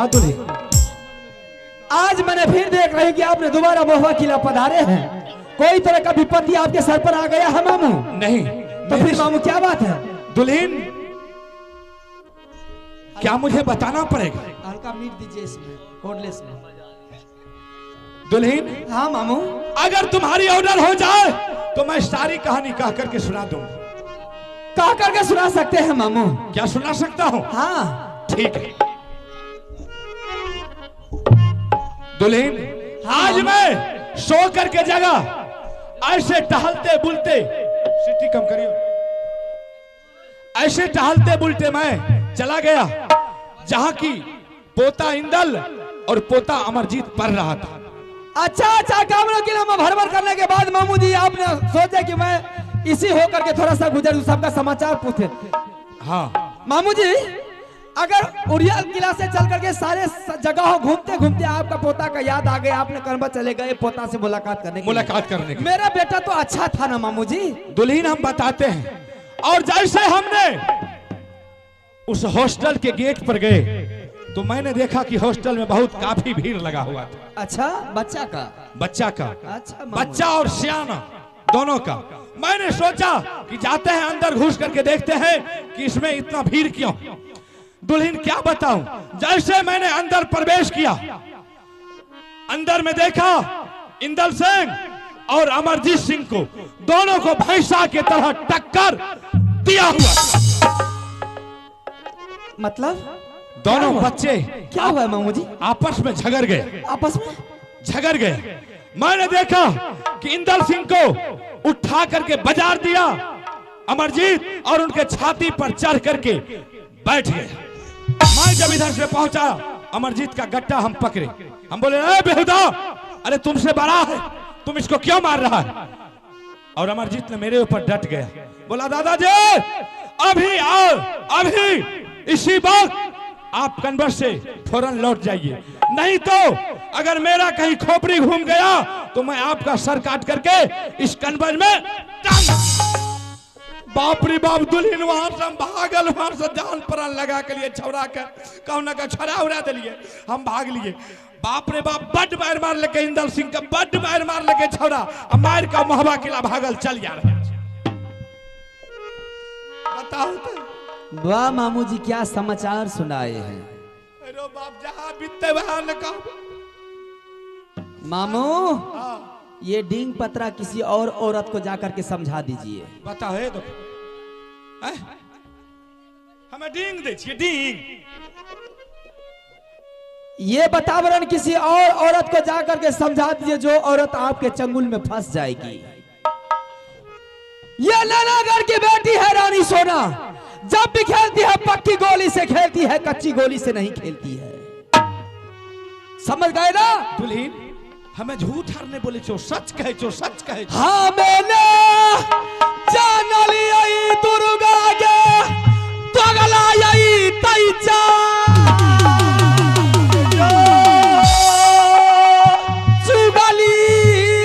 वाह दुल्ही, आज मैंने फिर देख रही कि आपने दोबारा महुआ किला पधारे हैं। कोई तरह का विपत्ति आपके सर पर आ गया है मामू? नहीं। तो फिर मामू क्या बात है? दुल्हन, क्या मुझे बताना पड़ेगा? हल्का मीट दीजिए इसमें, कोडलेस में। दुल्हन, हाँ मामू। अगर तुम्हारी ऑर्डर हो जाए तो मैं सारी कहानी कह करके सुना दूंगा। कह करके सुना सकते हैं मामू? क्या सुना सकता हूँ? हाँ ठीक है। दुल्हन, आज मैं सो करके जगह ऐसे टहलते बुलते, सीटी कम करियो, ऐसे टहलते बुलते मैं चला गया जहां की पोता इंदल और पोता अमरजीत पढ़ रहा था। अच्छा, कामरों के नाम भर करने के बाद मामू जी आपने सोचा कि मैं इसी होकर के थोड़ा सा गुजर सबका समाचार पूछे। हाँ मामू जी, अगर उड़िया किला से चल करके सारे जगह घूमते घूमते आपका पोता का याद आ गया, आपने करबा चले गए पोता से मुलाकात करने के। मेरा बेटा तो अच्छा था ना मामू जी? दुल्हन, हम बताते हैं। और जैसे हमने उस हॉस्टल के गेट पर गए तो मैंने देखा कि हॉस्टल में बहुत काफी भीड़ लगा हुआ था। अच्छा, बच्चा का? अच्छा, बच्चा और सियाना दोनों का। मैंने सोचा कि जाते हैं अंदर घुस करके देखते हैं कि इसमें इतना भीड़ क्यों। दुल्हन, क्या बताऊं, जैसे मैंने अंदर प्रवेश किया, अंदर में देखा इंदल सिंह और अमरजीत सिंह को, दोनों को भैंसा के तरह टक्कर दिया हुआ। मतलब दोनों बच्चे क्या हुआ मामू जी? आपस में झगड़ गए। मैंने देखा कि इंदल सिंह को उठा करके बाजार दिया अमरजीत, और उनके छाती पर चढ़ करके बैठ गए। मैं जब इधर से पहुंचा, अमरजीत का गट्टा हम पकड़े। हम बोले, ए बेहुदा, अरे तुमसे बड़ा है, तुम इसको क्यों मार रहा है? और अमरजीत ने मेरे ऊपर डट गया, बोला, दादाजी अभी आओ, अभी इसी वक्त आप कन्वर से फौरन लौट जाइए, नहीं तो अगर मेरा कहीं खोपड़ी घूम गया तो मैं आपका सर काट करके इस कन्वर में टांग। बाप रे बाप, दुल्हन वहां से हम भागल, वहां से जान प्राण लगा के लिए छौरा के कौन का छड़ा उड़ा दिलिए, हम भाग लिए। बाप रे बाप, बड मार मार लेके इंदल सिंह का, बड मार मार लेके छौरा मार का महुआ किला भागल चल जा रहा। बताओ तो। वाह मामू जी, क्या समाचार सुनाए हैं। अरे बाप, जहां बीतते वहां लगा। मामू, ये डींग पतरा किसी और औरत को जाकर के समझा दीजिए। बताओ, है तो हमें डींग दे छिए, डींग। ये वातावरण किसी और औरत को जाकर के समझा दीजिए, जो औरत आपके चंगुल में फंस जाएगी। ये नैनागढ़ की बेटी है रानी सोना, जब भी खेलती है पक्की गोली से खेलती है, कच्ची गोली से नहीं खेलती है। समझ गए ना? दुल्हन, हमें झूठ हरने बोले छो, सच कहे छो, सच कहे छो। हाँ, मैंने जान लिया दुर्गा के तगला यही तैचा, चुगली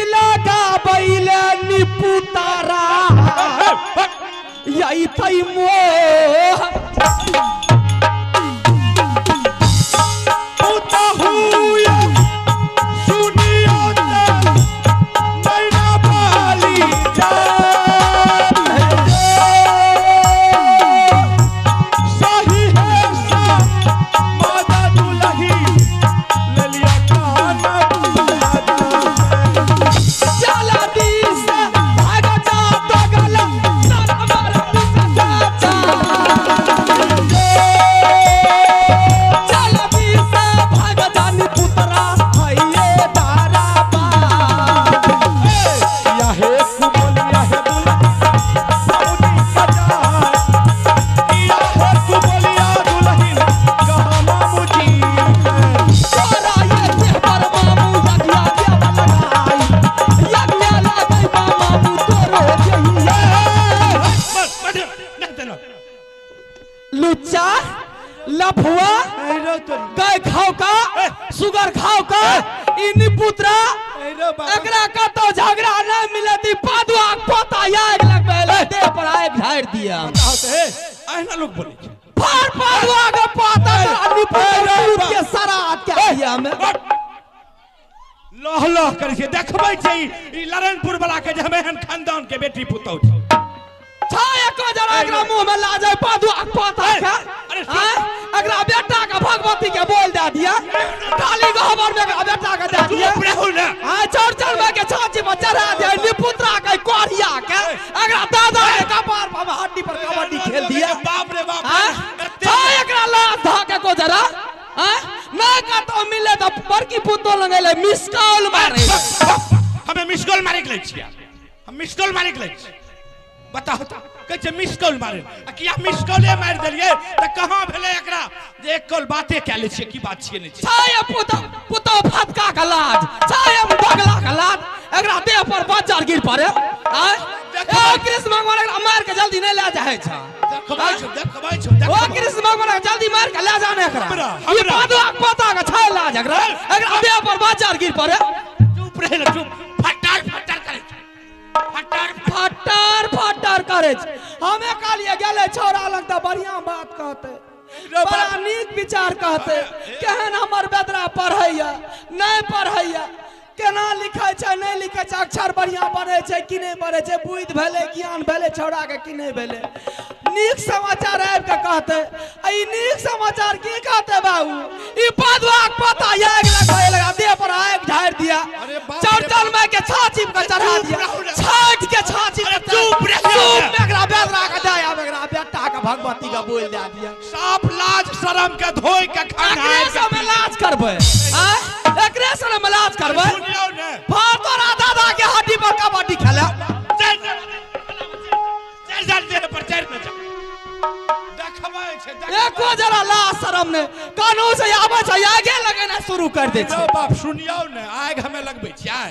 लगा बैले निपुतारा यही तई मोह लुच्चा लफुआ गाय खाओ का सुगर खाओ का इन पुत्रा एकरा का तो झगड़ा न मिलती पादुआ पोता या एक लग पहले दे पर आए झाड़ दिया है ना लोग बोले फाड़ पादुआ का पोता निपुण के सरात क्या किया हमें लोह लोह करे छै देखबै छै ई लरनपुर वाला के जे हमें खानदान के बेटी पुतौ छै छाया को जरा एकरा मुंह में ला जाए पादुआ पोता का अगला बेटा का भगवती के बोल दे दिया डाली गोबर में बेटा का दे दिया हां चौरचन में के छाची में चढ़ा दे निपुत्रा के कोरिया के अगला दादा के कपार पर हड्डी पर कबड्डी खेल दिया बाप रे बाप छाया एकरा लात धा के को जरा ना का तो मिले तो बड़की पुतो लगेले मिस कॉल मारे हमें मिस कॉल मारे के छिया हम मिस कॉल मारे के छी बताओ त कहै मिस कॉल मारे आ किया मिस कॉले मार देलिए त कहां भेले एकरा जे एक कॉल बाते क ले छिए की बात छिए नै छाया पुतो फटका का लाज छाया बगला का लाज एकरा देह पर बाजार गिर पड़े ए कृष्ण भगवान एकरा मार के जल्दी नहीं ले जाए छ देखबै छ ओ कृष्ण भगवान जल्दी मार के ले जाने एकरा ये पादुआ पता का छाया लाज एकरा देह पर बाजार गिर पड़े चुप रहे चुप फटार फटार करे फटार फटार करे हमें कालिए गेले छोरा लग त बढ़िया बात कहते बड़ा नीक विचार कहते केहन हमर बेदरा पढ़ैया नहीं पढ़ैया केना लिखै छै नहीं लिखै छै अक्षर बढ़िया बनै छै कि नहीं बनै छै बुद्धि भेले ज्ञान भेले छोरा के कि नहीं भेले नीक समाचार आबि के कहते ई नीक समाचार की कहते बाबू ई पादुआ पता आग लगा देह पर आग ढार दिया चौरचन में के छाची पे चढ़ा दिया छाट के छाची पे चुप रे मेरा बेदरा का दया मेरा बेटा का भगवती का बोल दे दिया साफ लाज शरम के धोई के खाना एकरे से हम इलाज करबै एकरे से हम इलाज करबै सुनियो ने फातोरा दादा के हड्डी पर कबड्डी खेला चल दे पर चढ़ न जा देखबै छै एको जरा ला शरम ने कानून से आबै छै आगे लगेना शुरू कर दे छै बाप सुनियो ने आग हमें लगबै छियै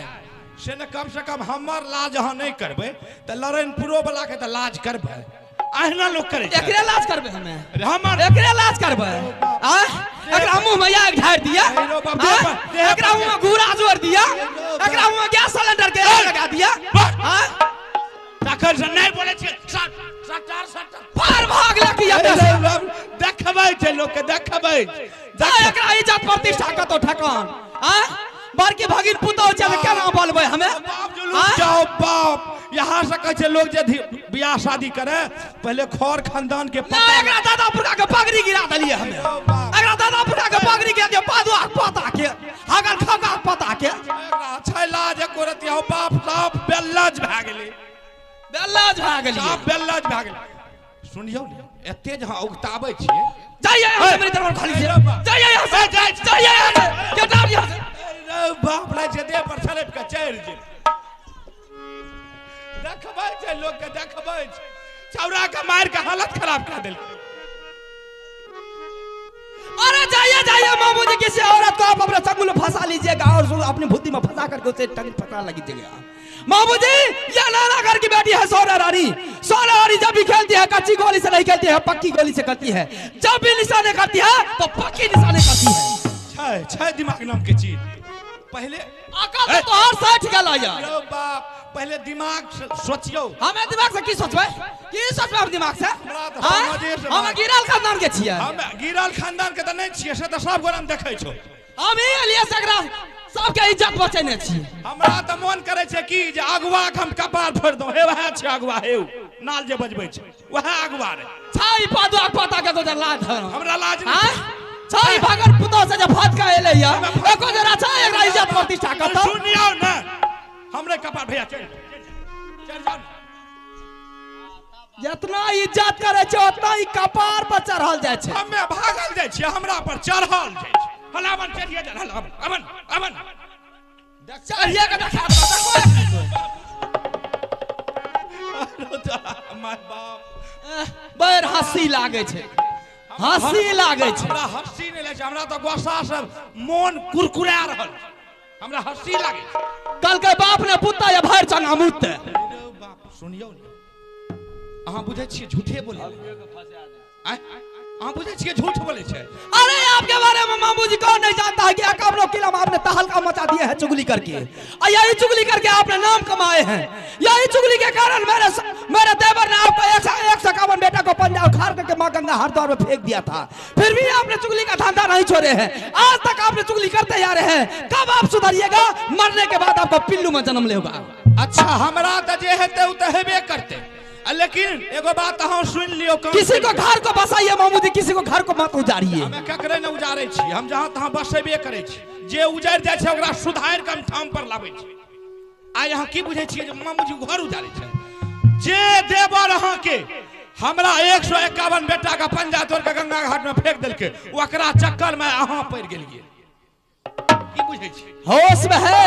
से न कम से कम हमर लाज अहाँ नहीं करबै त लरनपुरो वाला के त लाज करबै अहिना लोग करे छै एकरे लाज करबै हमें हमर एकरे लाज करबै एकरा मुंह में आग ढार दिया एकरा मुंह में घूरा जोड़ दिया एकरा मुंह में गैस सिलेंडर के लगा दिया तखन से नहीं बोले छै सटर फार भाग लकी देखबै छै लोग के देखबै एकरा इज्जत प्रतिष्ठा कतो ठकान बड़की भगिन पुतौ छै केना बोलबै हमें जाओ बाप यहाँ से कहे लोग जे बियाह शादी करे पहले खौर खानदान के पता एकरा दादा पुरखा के पगड़ी गिरा देलिए हमें एकरा दादा पुरखा के पगड़ी गिरा दिया पादुआ पता के हगल खगा पता के अच्छा लाज करत हो बाप साहब बेल्लाज भ गेलै बेल्लाज भ गेलै साहब बेल्लाज भ गेलै सुनियो ने एते जहां उगताबै छियै जाइए यहां से मेरी तरफ खाली से जाइए यहां से जाइए यहां से गेट आउट यहां से बाप रे जे देह पर छलप के चढ़ जे देखबै छै लोग के देखबै छै छौरा के मार के हालत खराब कर देल अरे जाइए जाइए मामू जी किसी औरत को आप अपने चंगुल में फंसा लीजिएगा और अपनी बुद्धि में फंसा करके उसे टंग पकड़ा लगीजिएगा मामू जी ये नाना घर की बेटी है सोना रानी जब भी खेलती है कच्ची गोली से नहीं खेलती है पक्की गोली से करती है जब भी निशाने करती है तो पक्की निशाने करती है छै दिमाग नाम के चीज पहले अकल तो हर साइड गेला यार बाप पहले दिमाग सोचियो हमें दिमाग से की सोचबै हम दिमाग से हम गिरल खानदान के छियै हम गिरल खानदान के त नहीं छियै से त सब गोरम देखै छौ हम ही लिए सकरा सबके इज्जत बचैने छी हमरा त मन करे छै कि जे अगुआ के हम कपार फोड़ दो हे वह छै अगुआ हे नाल जे बजबै छै वह अगुआ रे छाई पादुआ पता के गोजर लाज हमरा लाज छाई भगन पुतो से जे फटका एले या एको जरा छाई एकरा इज्जत प्रतिष्ठा करतो सुनियो ने हमरे कपार भैया चढ़ जाओ जितना इज्जत करे छै उतना ही कपार पर चढ़ल जाय छै हमें भागल जाय छै हमरा पर चढ़ल जाय छै हलावन चढ़िए जा हलावन अमन चढ़िए के देखा माय बाप बड़ हंसी लागे छै हंसी लागे छै हमरा हंसी नहीं लागे छै हमरा त गोसा से मन कुरकुरा रहल हमरा हंसी लागे छै कल के बाप ने पुता या भर चंगा मुते बाप सुनियो ने अहाँ बुझै छियै झूठे बोले आप बुझे छिए झूठ बोले छे। अरे आपके बारे में मामू जी कौन नहीं जानता है कि अकाबलो किला में आपने तहलका मचा दिया है चुगली करके, और यही चुगली करके आपने नाम कमाए हैं। यही चुगली के कारण मेरे देवर ने आपको 151 बेटा को पंजा उखाड़ करके मां गंगा हरिद्वार में फेंक दिया था, फिर भी आपने चुगली का धंधा नहीं छोड़े हैं। आज तक आपने चुगली करते जा रहे हैं, कब आप सुधरिएगा? मरने के बाद आपको पिल्लू में जन्म लेगा। अच्छा हमरा त जे हेते उ त हेबे करते, लेकिन एगो बात अहाँ सुन लियो, किसी को घर को बसाइए मामू जी, किसी को घर को मत उजाड़िए। हमें ककरे न उजाड़े छी, हम जहां तहां बसेबे करे छी। जे उजाड़ जाय छै ओकरा सुधार के हम ठाम पर लाबै छी। आ यहाँ की बुझे छिए जे मामू जी घर उजाड़े छै? जे देवर अहाँ के हमरा 151 बेटा का पंजा तोड़ के गंगा घाट में फेंक देलके, ओकरा चक्कर में अहाँ पड़ गेलिए। की बुझे छी? होश में है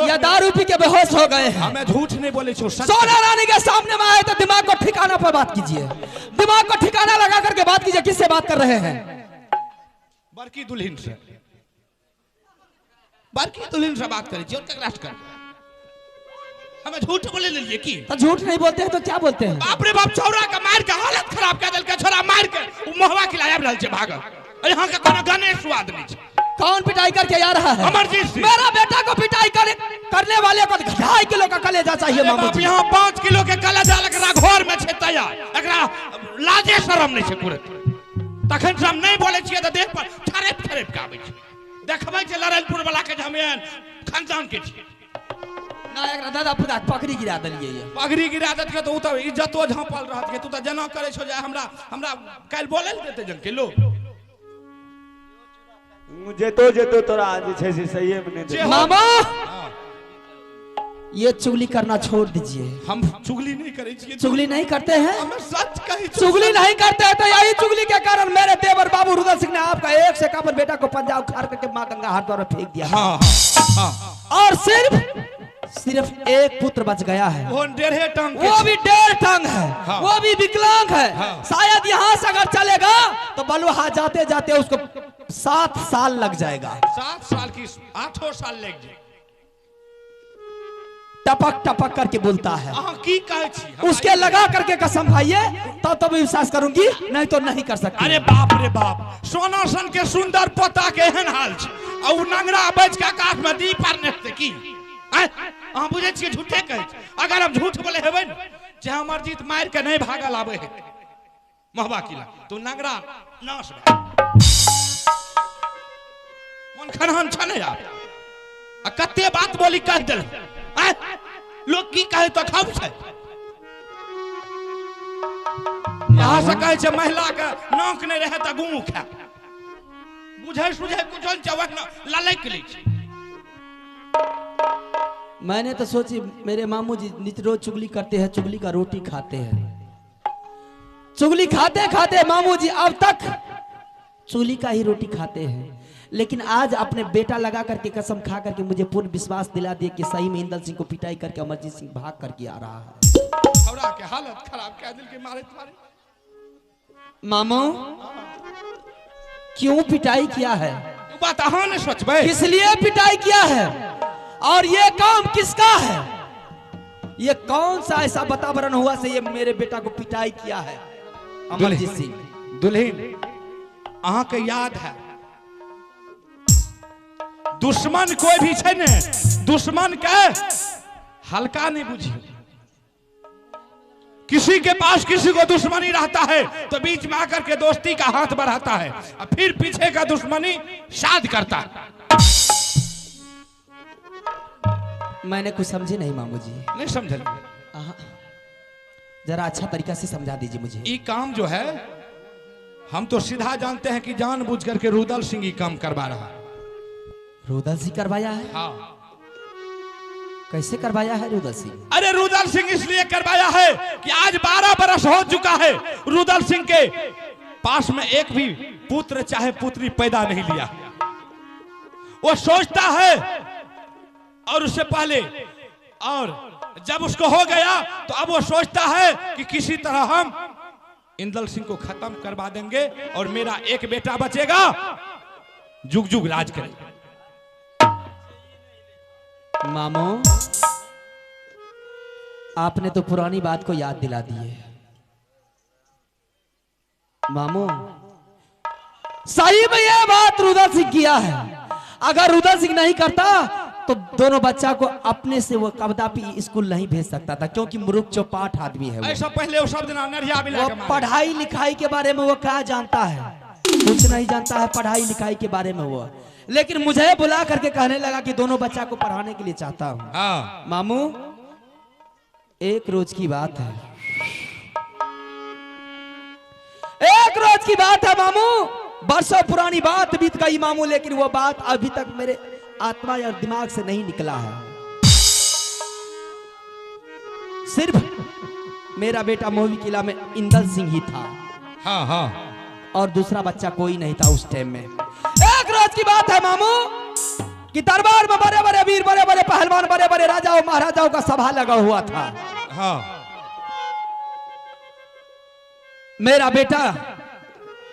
या दारू पी के बेहोश हो गए हैं? हमें झूठ नहीं बोले छो। सोना रानी के सामने में आए तो दिमाग को ठिकाना पर बात कीजिए, दिमाग को ठिकाना लगा करके बात कीजिए। किससे बात कर रहे हैं? बड़की दुल्हन से, बड़की दुल्हन से बात करी कर। हमें झूठ बोले लिए की? तो झूठ नहीं बोलते हैं तो क्या बोलते हैं? बाप रे बाप, छौरा का मार के हालत खराब कर देलके, छोरा मार के मोहवा खिलाया रहल छे भागल। यहाँ का कोनो गाने स्वाद नहीं छे। कौन पिटाई करके आ रहा है? अमरजीत सिंह। मेरा बेटा को पिटाई करने वाले को 2.5 किलो का कलेजा चाहिए मामू जी। यहाँ 5 किलो के कलेजा एकरा घर में छे तैयार, एकरा लाजे शरम नहीं छे पूरे। तखन से हम नहीं बोले छिए त देह पर थरेप के आबै छे। देखबै छे लड़नपुर वाला के हमें खानदान के छे ना, एकरा दादा पुदा पगड़ी गिरा देलिए ये। पगड़ी गिरा देत के तो उ त इज्जतो झांपल रहत के। तू त जना करे छो जे हमरा काल बोले देते जन के लोग। मुझे तो तोरा आज छे से सही में नहीं। मामा ये चुगली करना छोड़ दीजिए। हम चुगली नहीं करे छिए। चुगली नहीं करते हैं? हम सच कही। चुगली नहीं करते हैं तो यही चुगली के कारण मेरे देवर बाबू रुदल सिंह ने आपका 151 बेटा को पंजा उखाड़ करके मां गंगा हरिद्वार में फेंक दिया। और सिर्फ एक पुत्र बच गया है, वो 1.5 टंग, वो भी 1.5 टंग है। वो भी विकलांग है। शायद यहाँ से अगर चलेगा तो बलुहा जाते जाते उसको 7 साल लग जाएगा। 7 साल की 8 साल लग जाए। टपक टपक करके बोलता है। की कहे छी? उसके लगा करके कसम खाइए तब विश्वास करूंगी, नहीं तो नहीं कर सकती। अरे बाप रे बाप, सोना सन के सुंदर पोता के एहन हाल छै, और नंगरा बच के आकाश में दी पार नखते की? अहाँ बुझे छिए झूठे कहे छी। अगर हम झूठ बोले हेबै न जे अमरजीत मार के नहीं भागल आवे है महबा किला, तो नंगरा नाश मन खनहन छने आ कते बात बोली कह देल। लोग की कहे तो खब छै। यहाँ से कहे छे महिला के नाक नहीं रहे तो गुमू खा। बुझे सुझे कुछ चवक न ललक ली छै। मैंने तो सोची मेरे मामू जी नित रोज चुगली करते हैं, चुगली का रोटी खाते हैं। चुगली खाते खाते मामू जी अब तक चुगली का ही रोटी खाते हैं, लेकिन आज अपने बेटा लगा करके कसम खा करके मुझे पूर्ण विश्वास दिला दिए कि सही में इंदल सिंह को पिटाई करके अमरजीत सिंह भाग करके आ रहा है। औरा के हालत खराब कर दिल के मारे तुम्हारे। मामू क्यों पिटाई किया है? बात अहाँ ने सोचबे किस लिए पिटाई किया है, और ये काम किसका है? ये कौन सा ऐसा वातावरण हुआ से ये मेरे बेटा को पिटाई किया है? अमरजीत सिंह। दुल्हन अहाँ के याद है, दुश्मन कोई भी छे ने, दुश्मन के हल्का नहीं बुझी। किसी के पास किसी को दुश्मनी रहता है तो बीच में आकर के दोस्ती का हाथ बढ़ाता है, और फिर पीछे का दुश्मनी शाद करता है। मैंने कुछ समझे नहीं मामू जी। नहीं समझे? जरा अच्छा तरीका से समझा दीजिए मुझे। ये काम जो है हम तो सीधा जानते हैं कि जानबूझ करके रुदल सिंह ही काम करवा रहा है। रुदल सिंह करवाया है? हाँ। कैसे करवाया है रुदल सिंह? अरे रुदल सिंह इसलिए करवाया है कि आज 12 बरस हो चुका है, रुदल सिंह के पास में एक भी पुत्र चाहे पुत्री पैदा नहीं लिया। वो सोचता है और उससे पहले, और जब उसको हो गया तो अब वो सोचता है कि किसी तरह हम इंदल सिंह को खत्म करवा देंगे और मेरा एक बेटा बचेगा, जुग जुग राज करेगा। मामू आपने तो पुरानी बात को याद दिला दी है। मामू सही में ये बात रुदल सिंह किया है। अगर रुदल सिंह नहीं करता तो दोनों बच्चा को अपने से वो कदापि स्कूल नहीं भेज सकता था, क्योंकि मूर्ख चौपाट आदमी है वो। ऐसा पहले वो शब्द ना नरिया भी वो पढ़ाई लिखाई के बारे में वो क्या जानता है? कुछ नहीं जानता है पढ़ाई लिखाई के बारे में वो। लेकिन मुझे बुला करके कहने लगा कि दोनों बच्चा को पढ़ाने के लिए चाहता हूँ। हाँ। मामू एक रोज की बात है, एक रोज की बात है मामू, बरसों पुरानी बात बीत गई मामू, लेकिन वो बात अभी तक मेरे आत्मा और दिमाग से नहीं निकला है। सिर्फ मेरा बेटा मोवी किला में इंदल सिंह ही था। हाँ हाँ। और दूसरा बच्चा कोई नहीं था उस टाइम में। एक रोज की बात है मामू कि दरबार में बड़े बड़े वीर, बड़े बड़े पहलवान, बड़े बड़े राजाओं महाराजाओं का सभा लगा हुआ था। हाँ। मेरा बेटा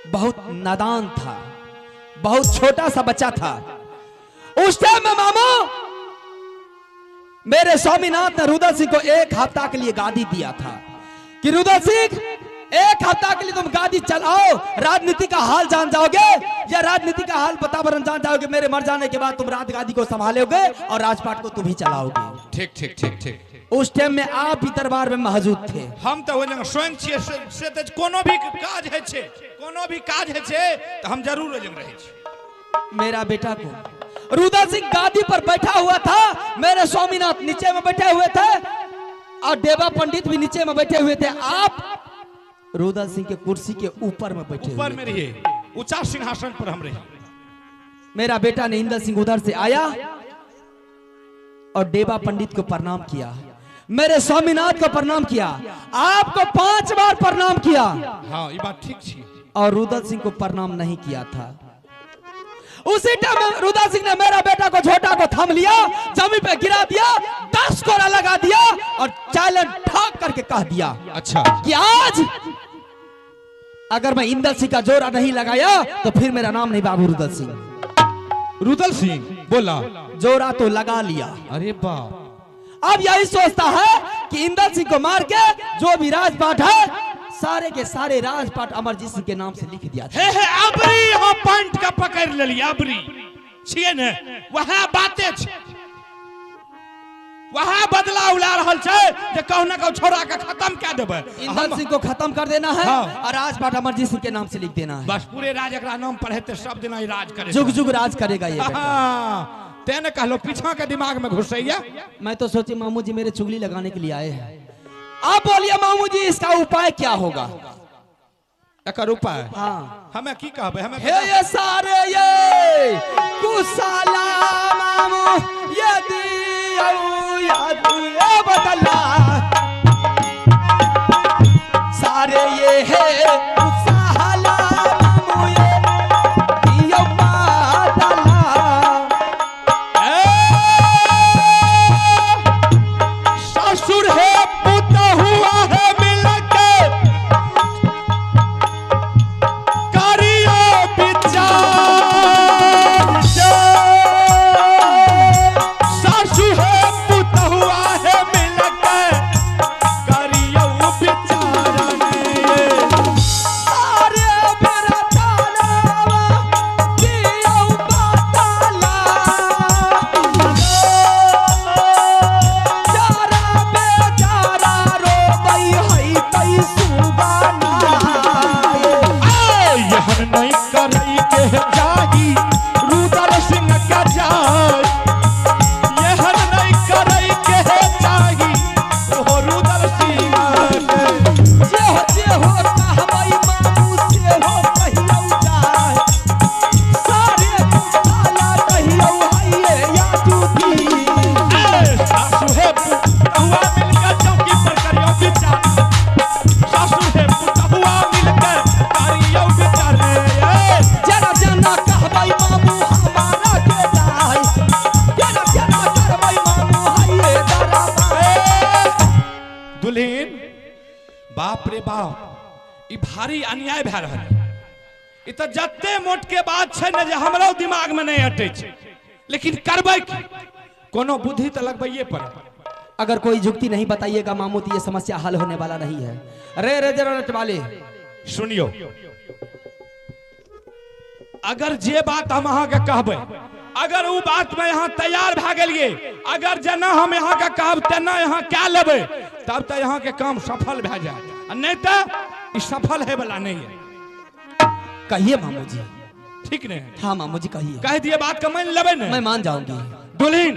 बहुत नादान था, बहुत छोटा सा बच्चा था। उस टाइम में मामू मेरे स्वामीनाथ ने रुदल सिंह को एक हफ्ता के लिए गादी दिया था कि रुदल सिंह एक हफ्ता के लिए तुम गादी चलाओ, राजनीति का हाल जान जाओगे या राजनीति का हाल वातावरण जान जाओगे। मेरे मर जाने के बाद तुम राज गादी को संभालोगे और राजपाट को तुम ही चलाओगे। ठीक ठीक ठीक ठीक। उस टाइम में आप भी दरबार में मौजूद थे। हम तो वो स्वयं छिए से तो कोनो भी काज है छे, कोनो भी काज है छे तो हम जरूर जंग रहे छी। मेरा बेटा को रुदल सिंह गादी पर बैठा हुआ था, मेरे स्वामीनाथ नीचे में बैठे हुए थे और देवा पंडित भी नीचे में बैठे हुए थे। आप रुदल सिंह के कुर्सी के ऊपर में बैठे ऊपर में रहिए, ऊंचा सिंहासन पर हम रहे। मेरा बेटा ने इंदल सिंह उधर से आया और देवा पंडित को प्रणाम किया, मेरे स्वामीनाथ को प्रणाम किया, आपको 5 बार प्रणाम किया। हाँ ये बात ठीक थी। और रुदल सिंह को प्रणाम नहीं किया था। उसी टाइम रुदल सिंह ने मेरा बेटा को छोटा को थम लिया, जमीन पे गिरा दिया, 10 कोड़ा लगा दिया और चालन ठाक करके कह दिया अच्छा कि आज अगर मैं इंदल सिंह का जोरा नहीं लगाया तो फिर मेरा नाम नहीं बाबू रुदल सिंह। रुदल सिंह बोला जोरा तो लगा लिया। अरे बाप। अब यही सोचता है कि इंदल सिंह को मार के जो भी राजपाट है सारे के सारे राजपाट अमरजीत सिंह के नाम से लिख दिया। हे अबरी हो पॉइंट का पकड़ लेली, अबरी छिए ने वहां बातें छ, वहां बदला उला रहल छे जे कहू ना कहू छोरा के खत्म कर देबे। इंदल सिंह को खत्म कर देना है। हाँ। और राजपाट अमरजीत सिंह के नाम से लिख देना है। बस पूरे राज एकरा नाम पर हेते सब दिन ही राज करे, जुग जुग राज करेगा ये बेटा। हाँ तेने कहलो पीछा के दिमाग में घुसैया। मैं तो सोची मामू जी मेरे चुगली लगाने के लिए आए हैं। आप बोलिए मामू जी इसका उपाय क्या होगा? एकर उपाय हाँ हमें की कहबे? हमें हे ये सारे ये कुसाला मामू यदि याद ये बदला सारे ये है कुसाला मामू ये यो बदला। ससुर है पुत हुआ है मिलके करियो विचार। ससुर है पुत हुआ है मिलके करियो विचार। सारे मेरा तालावा दियो बदला जारा बेचारा रो बई हई तई सुबाना। यहन नहीं करई के जाही रुदल सिंह का जाय। यहन नहीं करई के जाही ओ रुदल सिंह जे हो कहबई मामू से हो कहियो जाय सारे ताला कहियो हइए या दूधी। सासु है पुतहुआ मिलकर चौकी पर करियो विचार। सासु है पुतहुआ मिलकर करियो विचार। जरा जना कहबई मामू हमारा के जाय, जरा जना कहबई मामू हइए दरबार। दुल्हन बाप रे बाप ई भारी अन्याय भै रहल। ई तो जत्ते मोट के बात छै ने जे हमरो दिमाग में नहीं हटे छै, लेकिन करबै की? कोनो बुद्धि तो लगबैये पर। अगर कोई जुक्ति नहीं बताइएगा मामू तो ये समस्या हल होने वाला नहीं है। रे रे जरा रट वाले सुनियो अगर जे बात हम अहाँ के कहबे, अगर वो बात में यहाँ तैयार भा गलिए, अगर जना हम यहाँ का कहब तेना यहाँ क्या लेबे, तब तो यहाँ के काम सफल भा जाए, नहीं तो सफल है वाला नहीं है। कहिए मामू जी। ठीक नहीं? हाँ मामू जी कहिए। कह दिए बात का मान लेबे नहीं? मैं मान जाऊंगी। दुल्हन,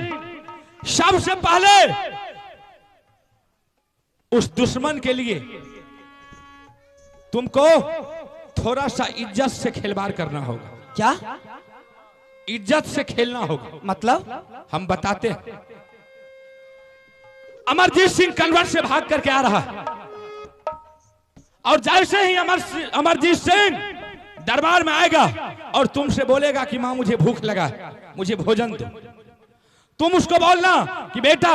सबसे पहले उस दुश्मन के लिए तुमको थोड़ा सा इज्जत से खिलवाड़ करना होगा। क्या? इज्जत से खेलना होगा। मतलब? हम बताते हैं। अमरजीत सिंह कन्वर से भाग करके आ रहा है और जैसे ही अमरजीत सिंह दरबार में आएगा और तुमसे बोलेगा कि मां मुझे भूख लगा है, मुझे भोजन दो, तुम उसको बोलना कि बेटा,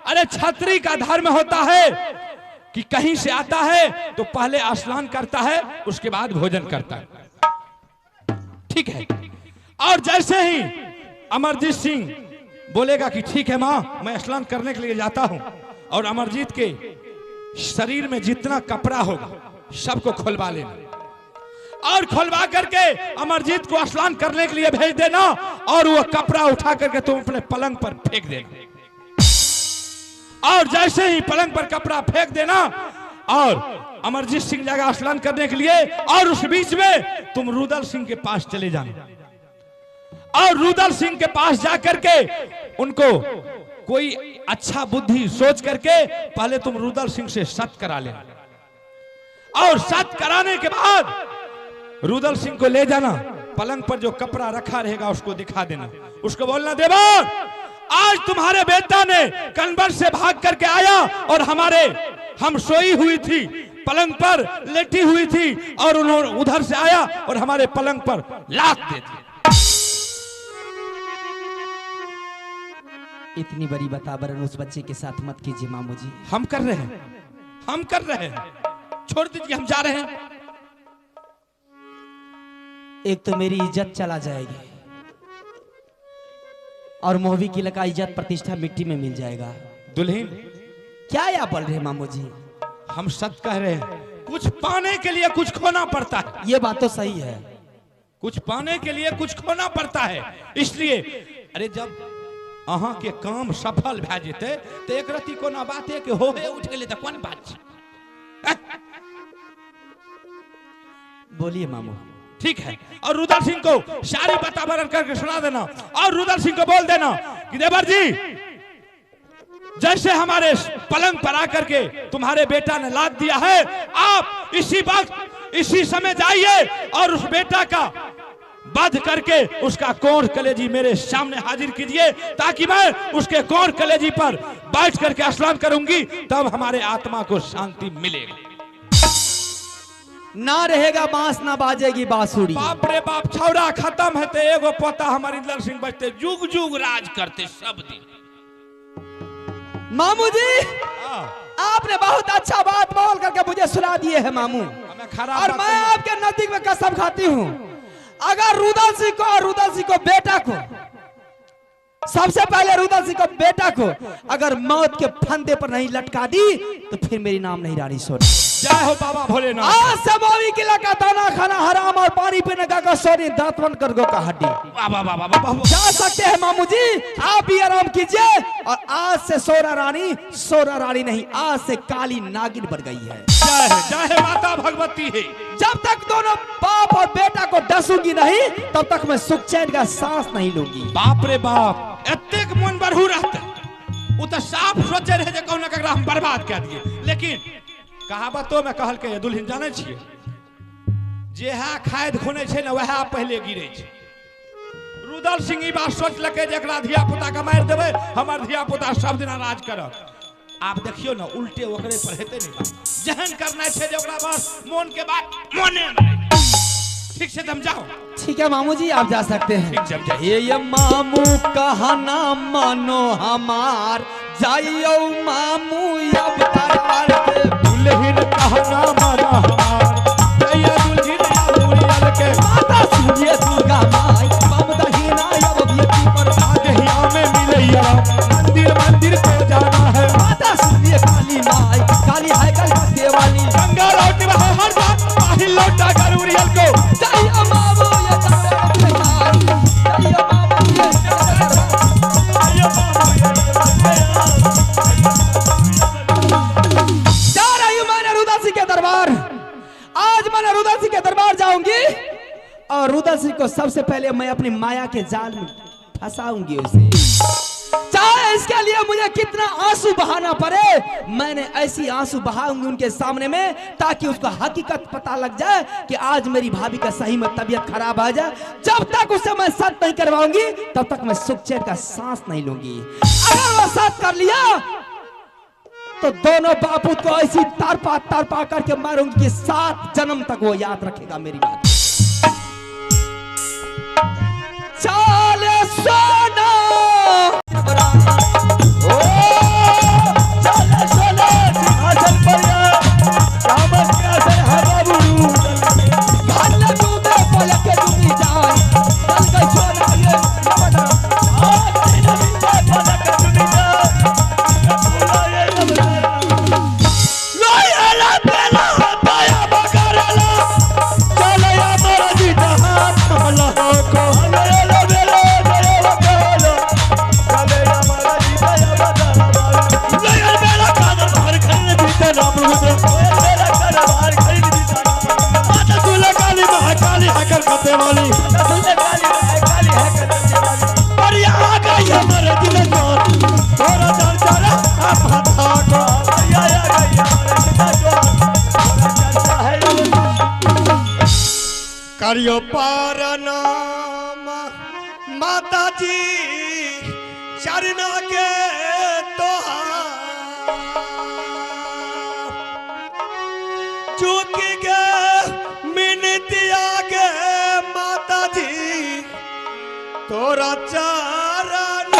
अरे छतरी का धर्म होता है कि कहीं से आता है तो पहले स्नान करता है, उसके बाद भोजन करता है। ठीक है? और जैसे ही अमरजीत सिंह बोलेगा कि ठीक है मां, मैं स्नान करने के लिए जाता हूं, और अमरजीत के शरीर में जितना कपड़ा होगा सबको खुलवा लेना और खुलवा करके अमरजीत को स्नान करने के लिए भेज देना, और वो कपड़ा उठा करके तुम अपने पलंग पर फेंक देना। और जैसे ही पलंग पर कपड़ा फेंक देना और अमरजीत सिंह जाएगा स्नान करने के लिए, और उस बीच में तुम रुदल सिंह के पास चले जाना और रुदल सिंह के पास जाकर के उनको कोई अच्छा बुद्धि सोच करके पहले तुम रुदल सिंह से सत्य करा लेना, और सत्य कराने के बाद रुदल सिंह को ले जाना, पलंग पर जो कपड़ा रखा रहेगा उसको दिखा देना, उसको बोलना देवर, आज तुम्हारे बेटा ने कन्वर से भाग करके आया और हम सोई हुई थी, पलंग पर लेटी हुई थी, और उन्होंने उधर से आया और हमारे पलंग पर लात दे दी। इतनी बड़ी बताबरन उस बच्चे के साथ मत कीजिए मामू जी। हम कर रहे हैं, हम कर रहे हैं, छोड़ दीजिए, हम जा रहे हैं। एक तो मेरी इज्जत चला जाएगी और मोहवी की लका इज्जत प्रतिष्ठा मिट्टी में मिल जाएगा। दुल्हन, क्या या बोल रहे मामू जी? हम सच कह रहे हैं, कुछ पाने के लिए कुछ खोना पड़ता है। ये बात तो सही है, कुछ पाने के लिए कुछ खोना पड़ता है, इसलिए अरे जब अहाँ के काम सफल भे जेते तो एक रति कोना बात है कि हो उठ गेले तो कौन बात है? बोलिए मामू। ठीक है, और रुदल सिंह को सारी वातावरण करके सुना देना, और रुदल सिंह को बोल देना कि देवर जी, जैसे हमारे पलंग पर आकर के तुम्हारे बेटा ने लाद दिया है, आप इसी वक्त इसी समय जाइए और उस बेटा का वध करके उसका कोढ़ कलेजी मेरे सामने हाजिर कीजिए, ताकि मैं उसके कोढ़ कलेजी पर बैठ करके स्नान करूंगी, तब हमारे आत्मा को शांति मिलेगी। ना रहेगा बांस ना बाजेगी बांसुरी। बाप रे बाप, छौरा खत्म है तो एगो पोता हमारी इंदर सिंह बचते, जुग जुग राज करते सब दिन। मामू जी, आपने बहुत अच्छा बात बोल करके मुझे सुना दिए है मामू, और मैं आपके नजदीक में कसम खाती हूँ, अगर रुदल सिंह को और रुदल सिंह को बेटा को, सबसे पहले रुदल सिंह को बेटा को अगर मौत के फंदे पर नहीं लटका दी तो फिर मेरी नाम नहीं रानी सोनी। जय हो बाबा भोलेनाथ। आज से मोवी किला का दाना खाना हराम और पानी पीने का सोनी, दांत बंद कर गो का हड्डी। जा सकते हैं मामू जी, आप भी आराम कीजिए, और आज से सोरा रानी नहीं, आज से काली नागिन बन गई है। जय है माता भगवती है। जब तक दोनों बाप और बेटा को डसूंगी नहीं, तब तक मैं सुख चैन का सांस नहीं लूंगी। बाप रे बाप, एतेक मन बढ़ू रहते, वो तो साफ सोचे रहे कौन ककरा हम बर्बाद कर दिए, लेकिन कहावतों में कहल के दुल्हन जाने छिए, जेहा खाद खोने छे न वह पहले गिरे छे। रुदल सिंह ई बात सोच लके जकरा धिया पुता के मार देबे, हमर धिया पुता सब दिन राज करत। आप देखियो ना, उल्टे ओकरे पर हेते नहीं, जहन करना छे जे ओकरा बस मन के बात मने में। ठीक से तुम जाओ। ठीक है मामू जी, आप जा सकते हैं। ये मामू कहा ना मानो हमार, जाइयो मामू अब दरबार पे। दुल्हन कहा ना मानो हमार, जाइयो दुल्हन दुनिया के। माता सुनिए दुर्गा माई, ममता हीना अब व्यक्ति पर आगहिया में मिलैया, मंदिर को जाना है। माता सुनिए काली माई, काली है कलकत्ते वाली, गंगा लौट में हर बात, माही लौटा कर उड़ियल को। जाइयो मामू ये इंदर सिंह को सबसे पहले मैं अपनी माया के जाल में फंसाऊंगी उसे, चाहे इसके लिए मुझे कितना आंसू बहाना पड़े। मैंने ऐसी आंसू बहाऊंगी उनके सामने में ताकि उसको हकीकत पता लग जाए कि आज मेरी भाभी का सही में तबीयत खराब आ जाए। जब तक उसे मैं सच नहीं करवाऊंगी तब तक मैं सुख चैन का सांस नहीं लूंगी। अगर वो सच कर लिया तो दोनों बापू को ऐसी तारपा तारपा करके मारूंगी कि 7 जन्म तक वो याद रखेगा मेरी बात। चाले सोना करियो पारनाम माता जी चरना के तोहार, चूक के मिनतिया के माता जी तोरा चरण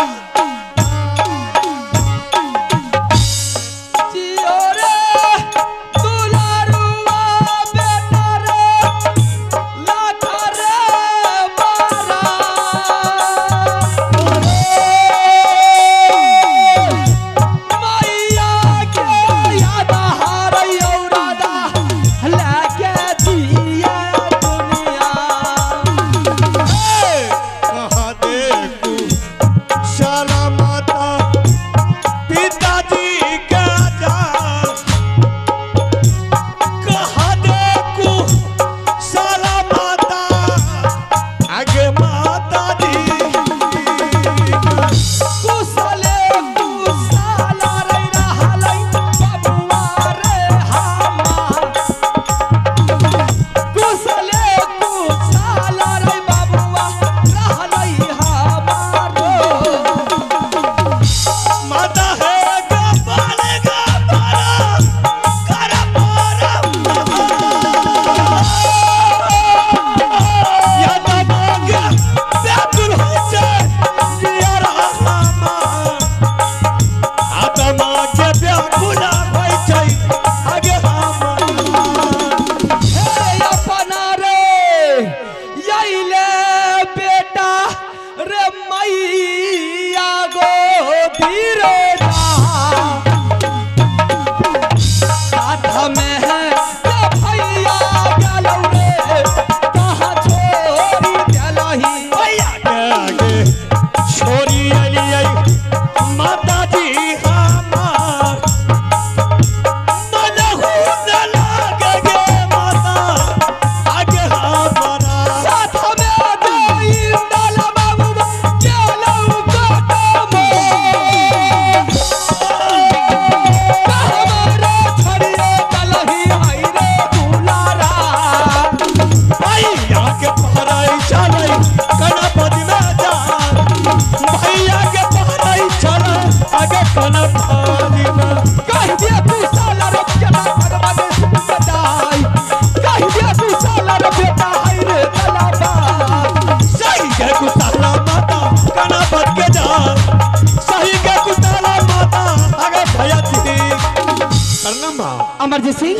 अमरजीत सिंह,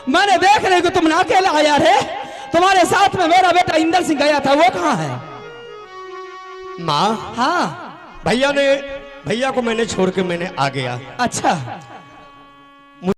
मैंने देख रहे को तुम ना अकेला आया रे, तुम्हारे साथ में मेरा बेटा इंदर सिंह गया था, वो कहाँ है? माँ, हाँ भैया को मैंने छोड़ के मैंने आ गया। अच्छा,